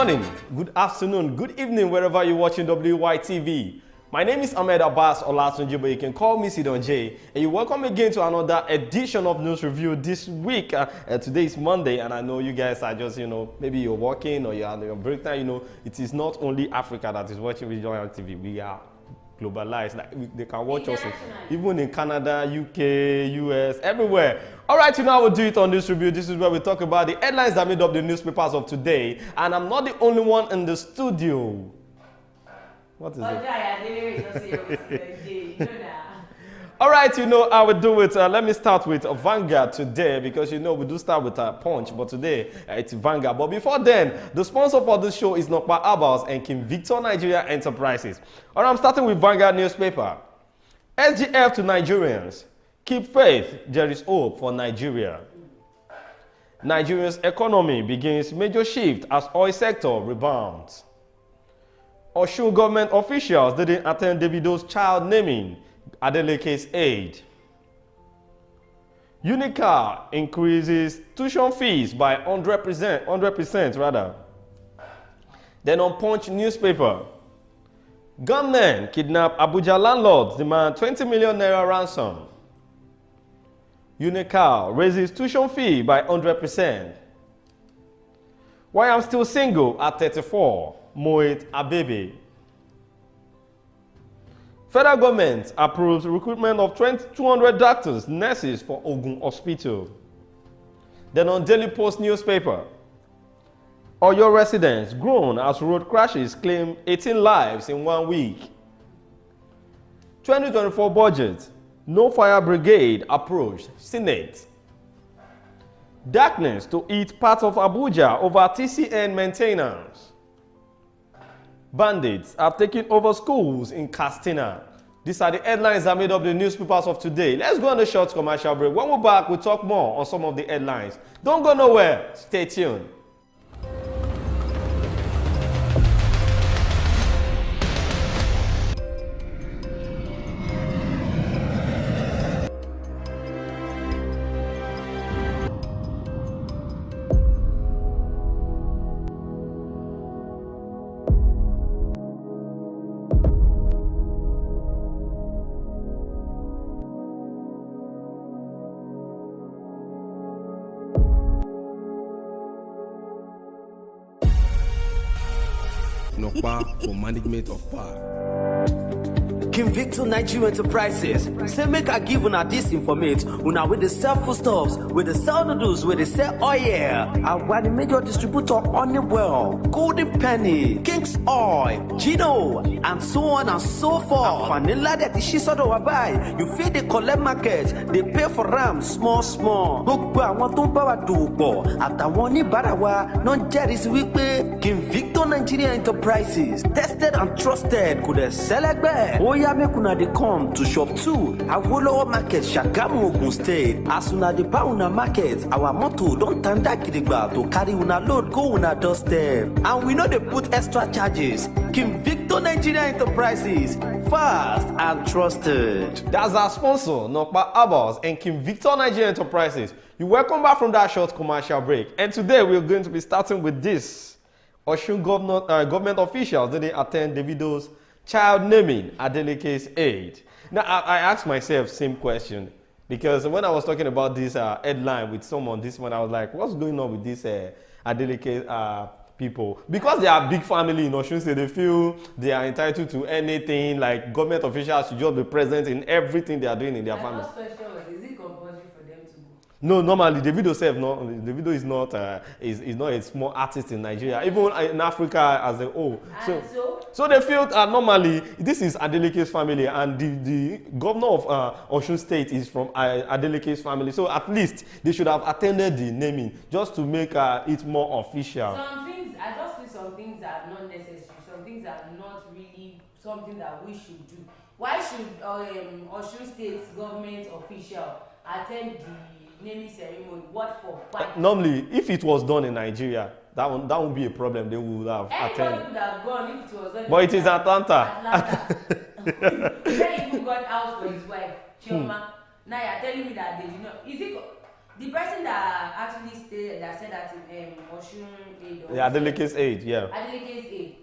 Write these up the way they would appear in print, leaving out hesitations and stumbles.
morning, good afternoon, good evening, wherever you're watching WYTV. My name is Ahmed Abbas Olatunji, but you can call me Sidon J. And you're welcome again to another edition of News Review this week. Today is Monday, and I know you guys are just, maybe you're working or you're on your break time. It is not only Africa that is watching Regional TV. We are globalized. They can watch us even in Canada, UK, US, everywhere. All right, I will do it on this review. This is where we talk about the headlines that made up the newspapers of today. And I'm not the only one in the studio. What is it? All right, I will do it. Let me start with Vanguard today because, we do start with Punch, but today it's Vanguard. But before then, the sponsor for this show is Nokpa Abals and King Victor Nigeria Enterprises. All right, I'm starting with Vanguard newspaper. SGF to Nigerians. Keep faith, there is hope for Nigeria. Nigeria's economy begins major shift as oil sector rebounds. Osun government officials didn't attend Davido's child naming Adeleke's aid. Unicar increases tuition fees by 100% rather. Then on Punch newspaper, gunmen kidnap Abuja landlords, demand 20 million naira ransom. Unicar raises tuition fee by 100%. Why I'm still single at 34, Moet Abebe. Federal government approves recruitment of 200 doctors, nurses for Ogun Hospital. Then on Daily Post newspaper, Oyo residents groan as road crashes claim 18 lives in 1 week. 2024 budget, no fire brigade approached Senate. Darkness to eat part of Abuja over TCN maintenance. Bandits have taken over schools in Castina. These are the headlines that made up the newspapers of today. Let's go on a short commercial break. When we're back, we'll talk more on some of the headlines. Don't go nowhere. Stay tuned. For management of power. King Victor Nigeria Enterprises say make I give una this informate una with the sell foodstuffs, with the sell noodles, with the sell oil, and one the major distributor Honeywell, Golden Penny, King's Oil, Gino, and so on and so forth. And vanilla that is shisodo wabai, you feel the collect market, they pay for ram small. Gbogbo àwọn tó ń bá wa dòwò àtàwọn oníbàárà wa náà jẹ́rìí sí wípé King Victor Nigeria Enterprises tested and trusted kò dẹ̀ sẹ́lẹ̀gbẹ́. Make una dey come to shop 2 Awolowo Market, Shagamu, Ogun State. As una dey buy una market, our motto don tanda gidigba to carry una load go una doorstep. And we no dey put extra charges. King Victor Nigeria Enterprises, fast and trusted. That's our sponsor, Nokpa Abals and King Victor Nigeria Enterprises. You're welcome back from that short commercial break. And today we're going to be starting with this. Osun government officials didn't attend Davido's child naming Adeleke's aid. Now, I asked myself same question because when I was talking about this headline with someone this morning, I was like, what's going on with this Adeleke people? Because they are a big family in Osun State, they feel they are entitled to anything, like government officials should just be present in everything they are doing in their family. My first question was, is it compulsory for them to go? No, normally Davido is not is not a small artist in Nigeria, even in Africa as a whole. So they feel normally this is Adeleke's family, and the governor of Osun State is from Adeleke's family. So at least they should have attended the naming just to make it more official. Some things, I just feel some things are not necessary. Some things are not really something that we should do. Why should Osun State's government official attend the naming ceremony? What for? Why? Normally, if it was done in Nigeria, that won't be a problem. They would have attended. Anybody would have gone if it was done. But it is Atlanta. He even got out for his wife, Chioma. Now you're telling me that they did not. Is it? The person that actually said that in Oshun aid. Yeah, Adeleke's aid, yeah. Adeleke's aid.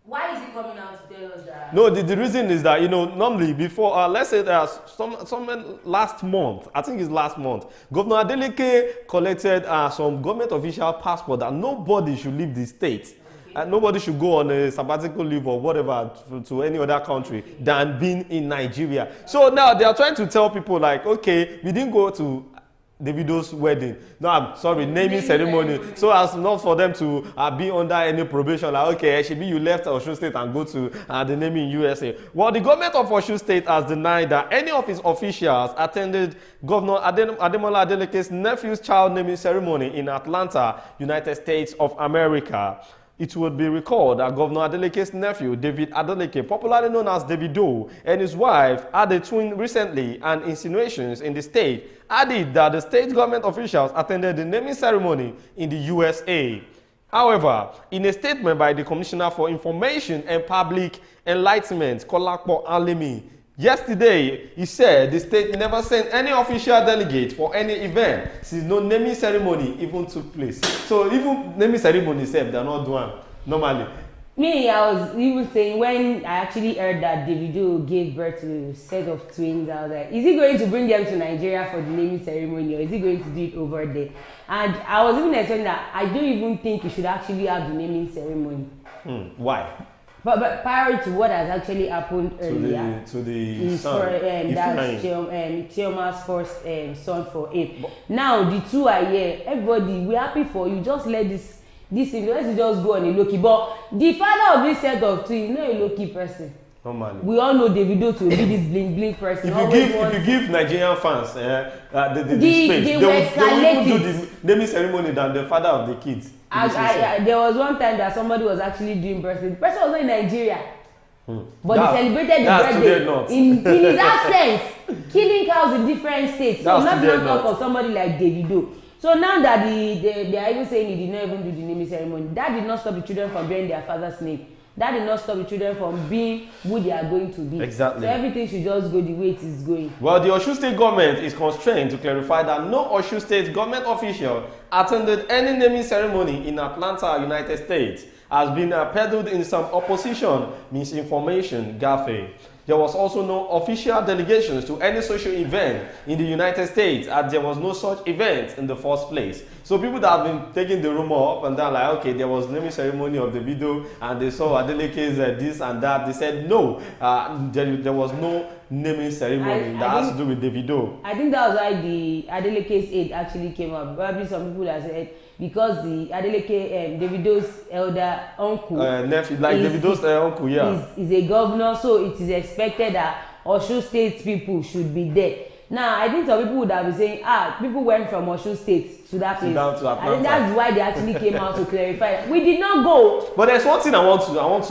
Why is he coming out to tell us that? No, the reason is that, normally before, let's say some last month, I think it's last month, Governor Adeleke collected some government official passport that nobody should leave the state. Okay. Nobody should go on a sabbatical leave or whatever to any other country than being in Nigeria. So now they are trying to tell people like, okay, we didn't go to Davido's wedding. No, I'm sorry, naming ceremony. So as not for them to be under any probation. Like, okay, Shebi, you left Osun State and go to the naming in USA. Well, the government of Osun State has denied that any of its officials attended Governor Ademola Adeleke's nephew's child naming ceremony in Atlanta, United States of America. It would be recalled that Governor Adeleke's nephew, David Adeleke, popularly known as Davido, and his wife had a twin recently, and insinuations in the state added that the state government officials attended the naming ceremony in the USA. However, in a statement by the Commissioner for Information and Public Enlightenment, Kolakpo Alimi, yesterday, he said the state never sent any official delegate for any event since no naming ceremony even took place. So even naming ceremony itself, they're not doing normally. Me, I was even saying when I actually heard that Davido gave birth to a set of twins, I was like, is he going to bring them to Nigeria for the naming ceremony or is he going to do it over there? And I was even expecting that I don't even think he should actually have the naming ceremony. Why? But prior to what has actually happened earlier, to the son, that's Chioma's first son for him. Now the two are here. Everybody, we're happy for you. Just let this let's just go on a low-key. But the father of this set of twins, not a low-key person. Normally. We all know Davido to be this bling person. If you give Nigerian fans the space, they will even do the naming ceremony than the father of the kids. There was one time that somebody was actually doing birthday. The person was not in Nigeria. But they celebrated the birthday in his absence, killing cows in different states. So not talk of somebody like Davido. So now that they are even saying he did not even do the naming ceremony, that did not stop the children from bearing their father's name. That did not stop the children from being who they are going to be. Exactly. So everything should just go the way it is going. Well, the Osun State government is constrained to clarify that no Osun State government official attended any naming ceremony in Atlanta, United States, has been peddled in some opposition misinformation gaffe. There was also no official delegations to any social event in the United States, as there was no such event in the first place. So people that have been taking the rumor up and down, like, okay, there was naming ceremony of the video, and they saw Adeleke's this and that. They said no, there was no naming ceremony that has to do with the video. I think that was why the Adeleke's aid actually came up. Probably some people have said because the Adeleke, Davido's elder uncle, nephew, like Davido's uncle, yeah, is a governor, so it is expected that Osun State people should be there. Now, I think some people would have been saying, people went from Osun State to that place. I think that's why they actually came out to clarify. We did not go. But there's one thing I want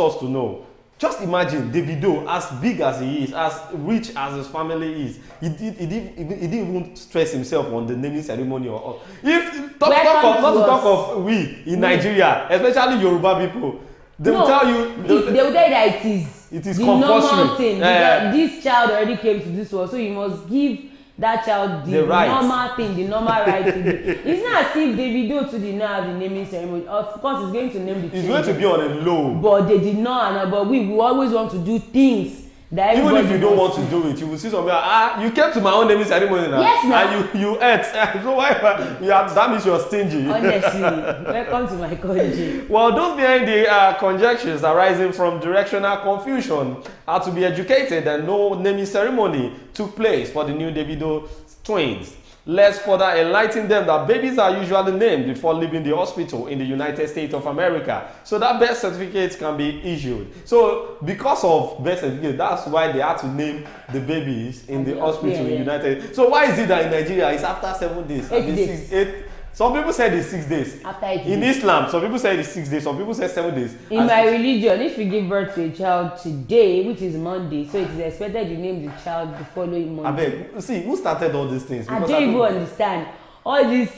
us to know. Just imagine Davido, as big as he is, as rich as his family is, he didn't even stress himself on the naming ceremony or if not to talk of we in Nigeria, especially Yoruba people, they will tell you they will tell you that it is the normal thing. This child already came to this world, so you must give that child the normal thing, the normal right to do. It's not as if Davido to did not have the naming ceremony. Of course, he's going to name the children. He's going to be on a low. But they did not, but we always want to do things that even if you don't want to do it, you will see something like, you came to my own naming ceremony now. Yes, and you ate. So why that means you're stingy. Honestly, welcome to my country. Well, those behind the conjectures arising from directional confusion are to be educated that no naming ceremony took place for the new Davido twins. Let's further enlighten them that babies are usually named before leaving the hospital in the United States of America, so that birth certificate can be issued. So because of birth certificate, that's why they had to name the babies in the hospital in the United States. So why is it that in Nigeria it's after 7 days? 8 days. Some people said it's 6 days. After 8 days. In Islam, some people say it's 6 days, some people say 7 days. In my religion, if you give birth to a child today, which is Monday, so it is expected you name the child the following Monday. See, who started all these things? Because I don't even understand. All this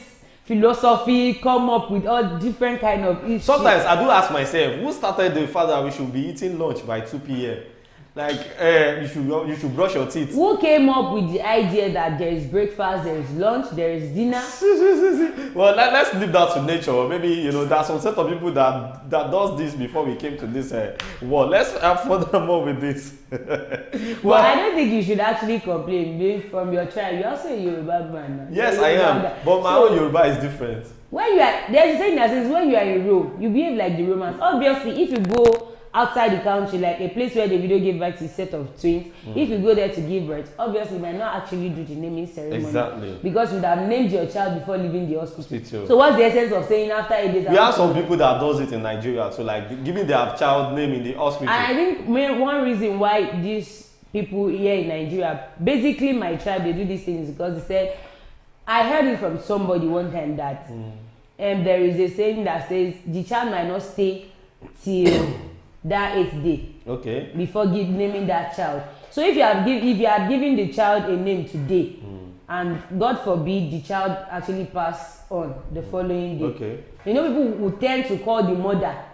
philosophy come up with all different kind of issues. Sometimes I do ask myself, who started the fact that we should be eating lunch by 2 p.m.? Like, you should brush your teeth. Who came up with the idea that there is breakfast, there is lunch, there is dinner? Well, let's leave that to nature. Maybe, there are some set of people that does this before we came to this world. Let's have furthermore with this. Well, I don't think you should actually complain. Being from your tribe, you're also a Yoruba man. Yes, I am. But my own Yoruba is different. When you are, there's a saying that says when you are in Rome, you behave like the Romans. Obviously, if you go outside the country, like a place where the video gave birth to a set of twins, if you go there to give birth, obviously you might not actually do the naming ceremony. Exactly. Because you would have named your child before leaving the hospital. So what's the essence of saying after 8 days? We have some people that does it in Nigeria, so like giving their child name in the hospital. And I think one reason why these people here in Nigeria, basically my tribe, they do these things because they said, I heard it from somebody one time that there is a saying that says the child might not stay till that 8th day before naming that child. So if you are giving the child a name today and God forbid the child actually pass on the following day, people would tend to call the mother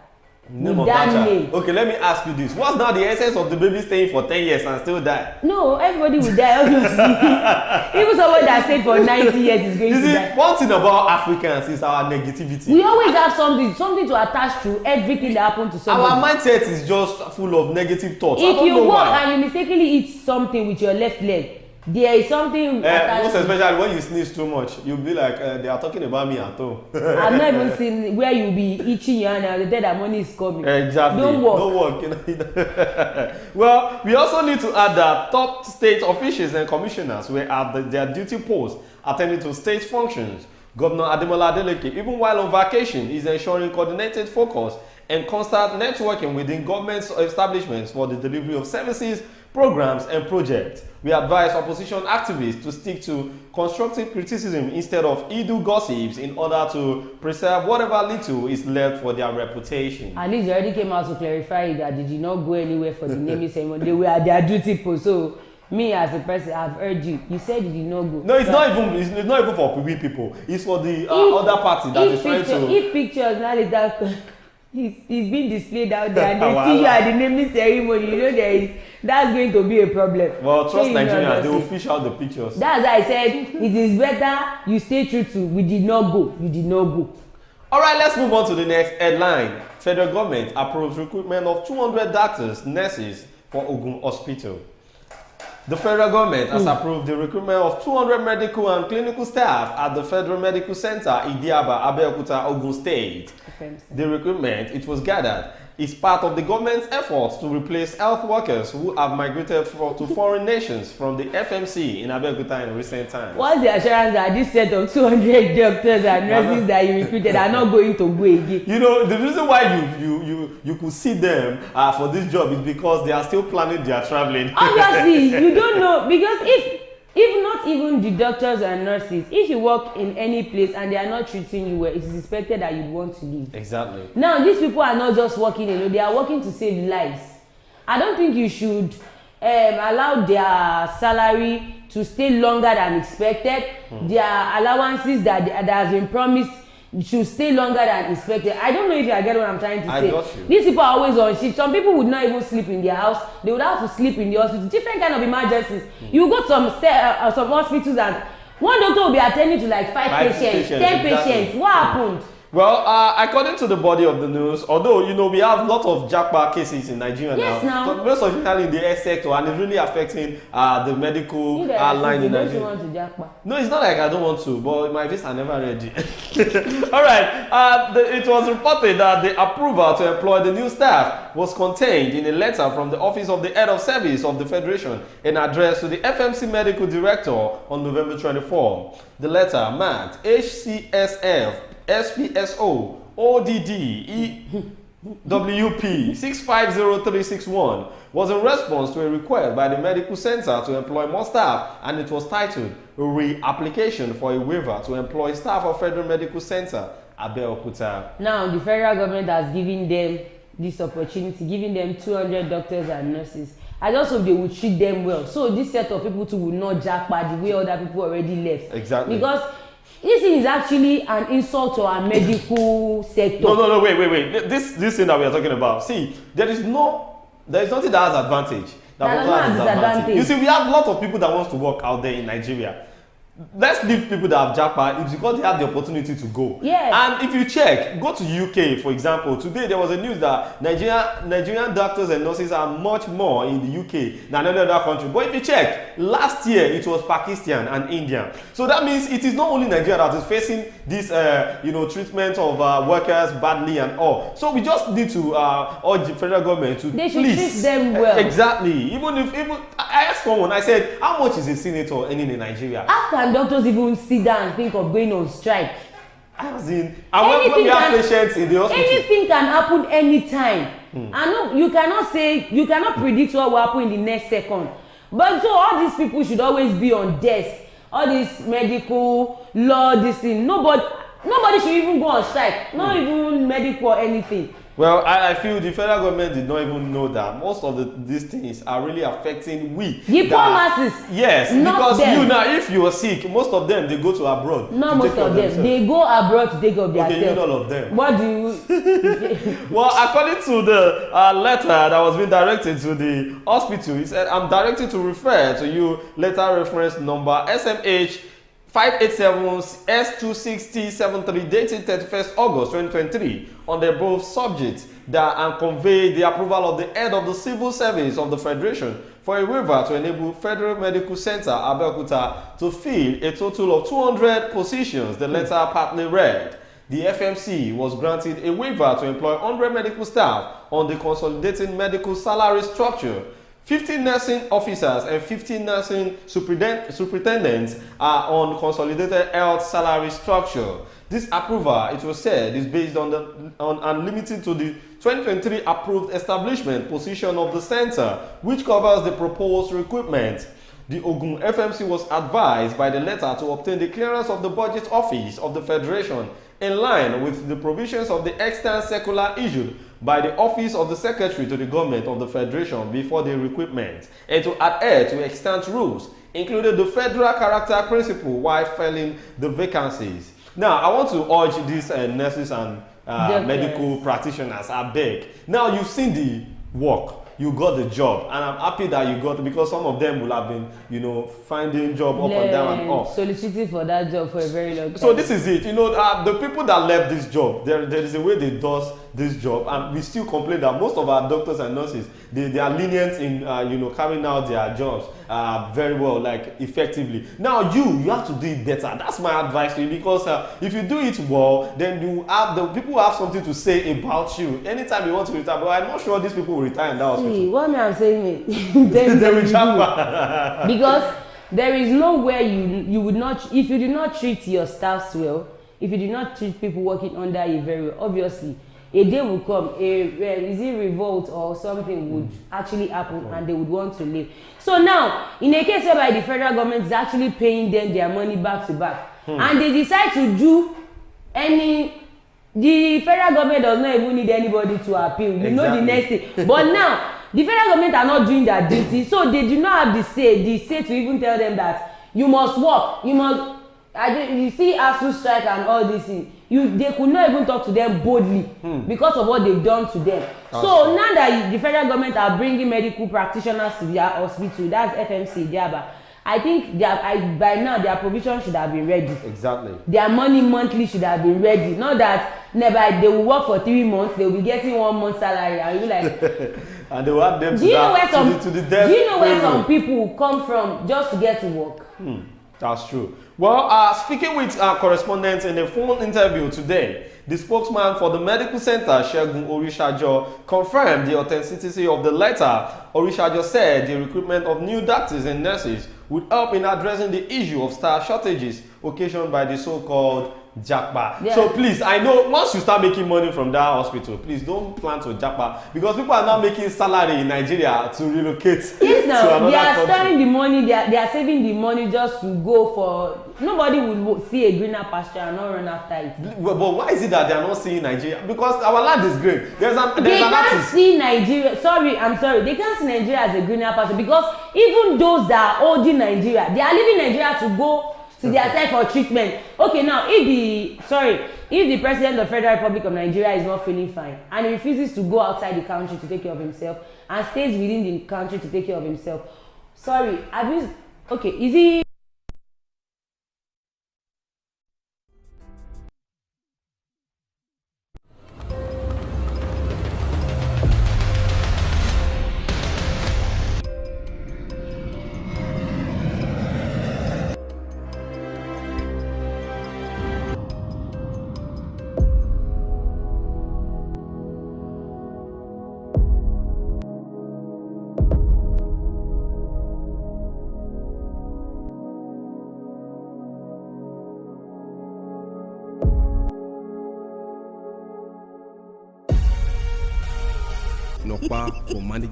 name of that name. Okay, let me ask you this. What's now the essence of the baby staying for 10 years and still die? No, everybody will die, obviously. Even someone that stayed for 90 years is going to die. One thing about Africans is our negativity. We always have something to attach to everything that happened to somebody. Our mindset is just full of negative thoughts. If you walk and you mistakenly eat something with your left leg, there is something most especially when you sneeze too much, you'll be like, they are talking about me at home. I've not even seen where you'll be itching your hand and they tell that money is coming. Exactly. Don't walk. Well, we also need to add that top state officials and commissioners were at their duty posts attending to state functions. Governor Ademola Adeleke, even while on vacation, is ensuring coordinated focus and constant networking within government establishments for the delivery of services, programs and projects. We advise opposition activists to stick to constructive criticism instead of idle gossips in order to preserve whatever little is left for their reputation. At least they already came out to clarify that they did not go anywhere for the naming ceremony. They were at their duty post. So me as a person, I've heard you. You said you did not go. No, it's not even for PB people. It's for the other party that is trying to. If pictures now that it's being displayed out there and they see you at the naming ceremony, that's going to be a problem. Well, trust Nigerians, they will fish out the pictures. That's why I said it is better you stay true to we did not go. You did not go. All right, let's move on to the next headline. Federal government approves recruitment of 200 doctors, nurses for Ogun Hospital. The federal government has approved the recruitment of 200 medical and clinical staff at the Federal Medical Center, Idiaba, Abeokuta, Ogun State. The recruitment, it was gathered, is part of the government's efforts to replace health workers who have migrated to foreign nations from the FMC in Abeokuta in recent times. What's the assurance that this set of 200 doctors and nurses that you recruited are not going to go again? The reason why you could see them for this job is because they are still planning their traveling. Obviously, you don't know, because if not even the doctors and nurses, if you work in any place and they are not treating you well, it is expected that you want to leave. Exactly. Now, these people are not just working, they are working to save lives. I don't think you should allow their salary to stay longer than expected. Their allowances that has been promised should stay longer than expected. I don't know if you get what I'm trying to say. I got you. These people are always on shift. Some people would not even sleep in their house. They would have to sleep in the hospital. Different kind of emergencies. You go to some hospitals and one doctor will be attending to like 5 patients, 10 patients. What happened? Well, according to the body of the news, although, we have a lot of jackpot cases in Nigeria now. So most especially in the health sector, and it's really affecting the medical line in Nigeria. Want to jackpot. No, it's not like I don't want to, but my visa are never ready. All right. It was reported that the approval to employ the new staff was contained in a letter from the Office of the Head of Service of the Federation, an address to the FMC Medical Director on November 24. The letter marked HCSF SPSO ODD EWP 650361 was in response to a request by the medical center to employ more staff, and it was titled Re-application for a waiver to employ staff of Federal Medical Center, Abeokuta. Now, the federal government has given them this opportunity, giving them 200 doctors and nurses. I just hope they will treat them well. So this set of people too will not jackpot the way other people already left. Exactly. Because this is actually an insult to our medical sector. No, wait. This thing that we are talking about. See, there is nothing that has advantage. That also has disadvantage. You see, we have a lot of people that wants to work out there in Nigeria. Let's leave people that have japa. It's because they have the opportunity to go. Yes. And if you check, go to UK, for example. Today there was a news that Nigerian doctors and nurses are much more in the UK than any other country. But if you check, last year it was Pakistan and India. So that means it is not only Nigeria that is facing this, treatment of workers badly and all. So we just need to urge the federal government to they should treat them well. Exactly. Even I asked someone, I said, how much is a senator earning in Nigeria? How can doctors even sit down and think of going on strike? As in, when we have patients in the hospital, anything can happen anytime. And no, you cannot predict what will happen in the next second. But so all these people should always be on desk. All this medical law, this thing. Nobody should even go on strike. Not even medical or anything. Well, I feel the federal government did not even know that most of these things are really affecting we. The poor masses. Yes, because them. If you are sick, most of them, they go to abroad. Not most of them. They go abroad to take care of themselves. Okay, not all of them. What do you... Well, according to the letter that was being directed to the hospital, he said, I'm directed to refer to you letter reference number SMH 587S26073 dated 31st August 2023 on the above subject that and convey the approval of the head of the civil service of the Federation for a waiver to enable Federal Medical Center Abeokuta to fill a total of 200 positions. The letter partly read, the FMC was granted a waiver to employ 100 medical staff on the consolidated medical salary structure. 15 nursing officers and 15 nursing superintendents are on consolidated health salary structure. This approval, it was said, is based on and limited to the 2023 approved establishment position of the center, which covers the proposed recruitment. The Ogun FMC was advised by the letter to obtain the clearance of the budget office of the Federation in line with the provisions of the extant circular issued by the Office of the Secretary to the Government of the Federation before the recruitment, and to adhere to extant rules, including the federal character principle while filling the vacancies. Now, I want to urge these nurses and medical practitioners, I beg. Now, you've seen the work. You got the job, and I'm happy that you got it, because some of them will have been, finding job up and down and off. Soliciting for that job for a very long time. So this is it. The people that left this job, there is a way they do this job, and we still complain that most of our doctors and nurses, they are lenient in carrying out their jobs very well, like effectively. Now you have to do it better. That's my advice to you, because if you do it well, then the people have something to say about you anytime you want to retire. But I'm not sure these people will retire in that hospital. See, what I'm saying is they will jump because there is nowhere you would not, if you do not treat your staffs well, if you do not treat people working under you very well, obviously a day will come, is it revolt or something would actually happen, and they would want to leave. So now, in a case whereby the federal government is actually paying them their money back to back, and they decide to do the federal government does not even need anybody to appeal. You know the next thing. But now, the federal government are not doing their duty, so they do not have the say to even tell them that you must work, you must. You see ASU strike and all these things. They could not even talk to them boldly because of what they've done to them. So now that the federal government are bringing medical practitioners to their hospital, that's FMC, Diaba, I think by now their provision should have been ready. Exactly. Their money monthly should have been ready. Not that they will work for 3 months, they will be getting 1 month salary, and you'll be like. And they will have them to the death. Do you know where some people come from just to get to work? That's true. Well, speaking with our correspondents in a phone interview today, the spokesman for the medical center, Segun Orishajo, confirmed the authenticity of the letter. Orishajo said the recruitment of new doctors and nurses would help in addressing the issue of staff shortages occasioned by the so-called Japa. Yeah. So please, I know once you start making money from that hospital, please don't plan to Japa, because people are now making salary in Nigeria to relocate to another they are country. storing the money, they are saving the money just to go for. Nobody will see a greener pasture and not run after it. But why is it that they are not seeing Nigeria? Because our land is green. They can't see Nigeria. I'm sorry. They can't see Nigeria as a greener pasture, because even those that are holding Nigeria, they are leaving Nigeria to go to their side for treatment. Okay, now if the president of the Federal Republic of Nigeria is not feeling fine and he refuses to go outside the country to take care of himself and stays within the country to take care of himself, is he?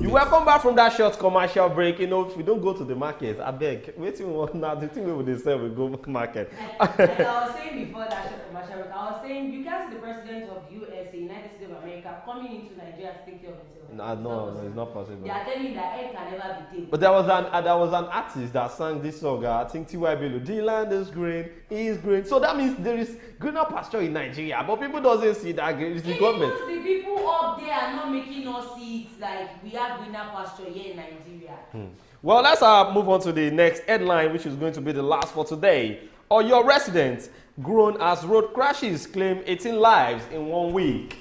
You welcome back from that short commercial break. You know, if we don't go to the market, I beg. Wait till what now? The thing we will sell we go market. Like I was saying before that short commercial break, I was saying you can't see the president of USA, United States of America, coming into Nigeria to take care of himself. No, it's not possible. They are telling you that egg can never be taken. But there was an artist that sang this song. I think T.Y. Bello. The land is green, is green. So that means there is greener pasture in Nigeria, but people doesn't see that. It's the government. The people up there are not making us see it like we have greener pasture here in Nigeria. Well, let's move on to the next headline, which is going to be the last for today. Your residents grown as road crashes claim 18 lives in 1 week.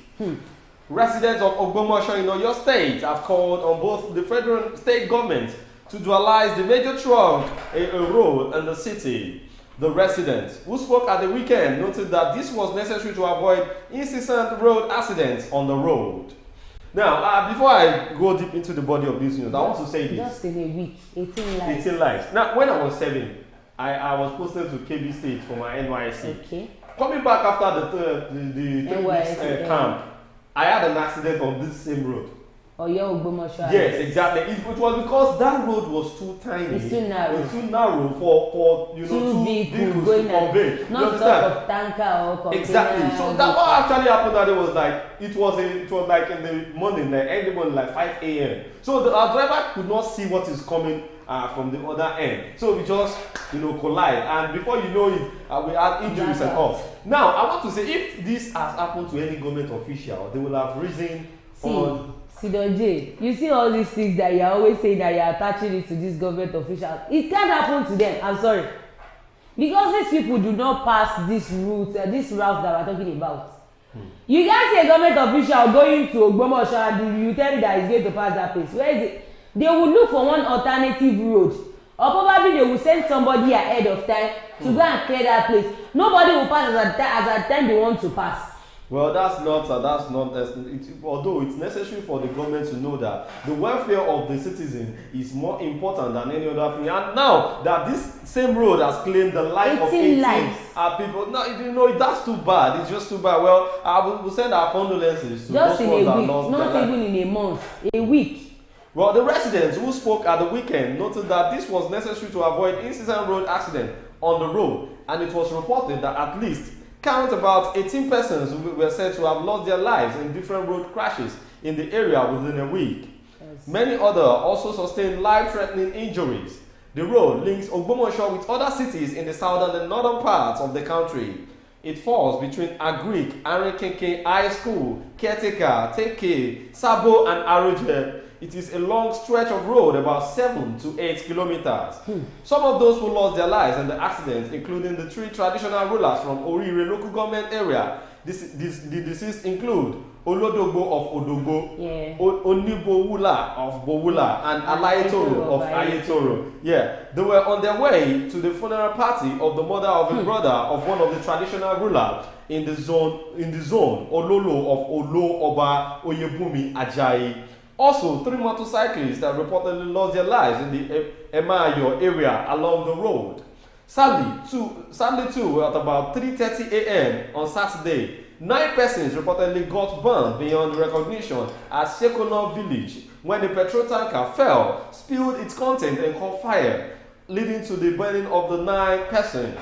Residents of Ogbomoso in Oyo State have called on both the federal and state governments to dualize the major trunk road in the city. The residents, who spoke at the weekend, noted that this was necessary to avoid incessant road accidents on the road. Now, before I go deep into the body of this news, I want to say this. Just in a week, 18 lives. 18 lives. Now, when I was 7, I was posted to KB State for my NYSC. Okay. Coming back after the 3 weeks camp, I had an accident on this same road. Ogbomoso. Yes, exactly. It was because that road was too tiny. It's too narrow. It's too narrow for two vehicles to convey. Not sort of tanker or container. Exactly. So that what actually happened that it was like it was like in the morning, like early morning, like 5 a.m. So our driver could not see what is coming from the other end. So we just collide, and before you know it, we had injuries and all. Now I want to say, if this has happened to any government official, they will have risen on. Sidonje, you see all these things that you are always saying that you are attaching it to this government official. It can't happen to them. I'm sorry, because these people do not pass this route, this route that we're talking about. You can't see a government official going to Ogbomoso and you tell me that he's going to pass that place. Where is it? They will look for one alternative road, or probably they will send somebody ahead of time to go and clear that place. Nobody will pass at the time they want to pass. Well, although it's necessary for the government to know that the welfare of the citizen is more important than any other thing. And now that this same road has claimed the life of 18 people, no, that's too bad. It's just too bad. Well, we'll send our condolences to just those in ones a that week, lost not their even life. in a month, a week. Well, the residents who spoke at the weekend noted that this was necessary to avoid incessant road accidents on the road, and it was reported that at least count about 18 persons were said to have lost their lives in different road crashes in the area within a week. Yes. Many others also sustained life-threatening injuries. The road links Ogbomoso with other cities in the southern and northern parts of the country. It falls between Agric, Arekenke High School, Ketika, Teke, Sabo, and Aroje. It is a long stretch of road, about 7 to 8 kilometers. Some of those who lost their lives in the accident, including the 3 traditional rulers from Orire local government area. The deceased include Olodogbo of Odogbo, Onibowula of Bowula, and Alayetoro of Ayetoro. Yeah, they were on their way to the funeral party of the mother of a brother of one of the traditional rulers in the zone Ololo of Olo Oba Oyebumi Ajayi. Also, 3 motorcyclists that reportedly lost their lives in the Emayo area along the road. Sadly, too, at about 3:30 a.m. on Saturday, 9 persons reportedly got burned beyond recognition at Shekono village when a petrol tanker fell, spilled its content, and caught fire, leading to the burning of the 9 persons.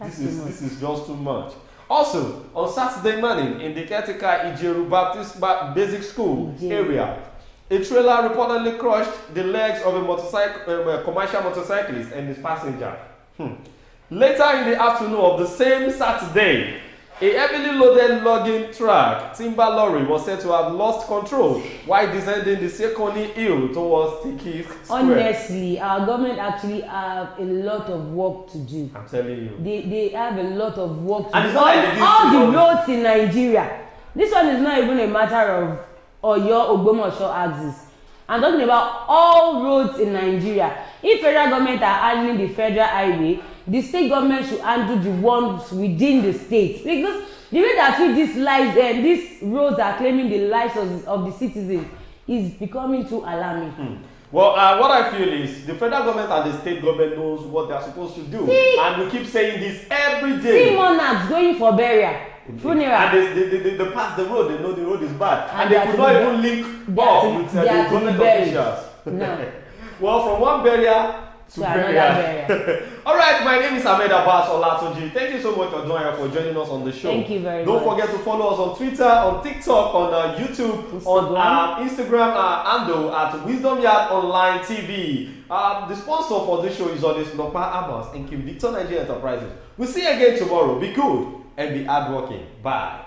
This is just too much. Also, on Saturday morning in the Ketika Ijeru Baptist Basic School area, a trailer reportedly crushed the legs of a commercial motorcyclist and his passenger. Later in the afternoon of the same Saturday, a heavily loaded logging truck, timber lorry, was said to have lost control while descending the Sekoni Hill towards Tiki Square. Honestly, our government actually have a lot of work to do. I'm telling you. They have a lot of work to And do. it's not like they All the roads in Nigeria. This one is not even a matter of Oyo Ogbomoso axis. I'm talking about all roads in Nigeria. If federal government are handling the federal highway, the state government should handle the ones within the state, because the way that these lives and these roads are claiming the lives of the citizens is becoming too alarming. Well, what I feel is the federal government and the state government knows what they are supposed to do, and we keep saying this every day. See monarchs going for burial, funeral, and they pass the road. They know the road is bad, and they could not even link up with the government officials. No. Well, from one burial to burial. All right, my name is Ahmed Abbas Olatunji. Thank you so much for joining us on the show. Thank you very much. Don't forget to follow us on Twitter, on TikTok, on YouTube, on Instagram handle at Wisdom Yard Online TV. The sponsor for this show is always Nopa Abbas and Kim Victor Nigeria Enterprises. We'll see you again tomorrow. Be good and be hardworking. Bye.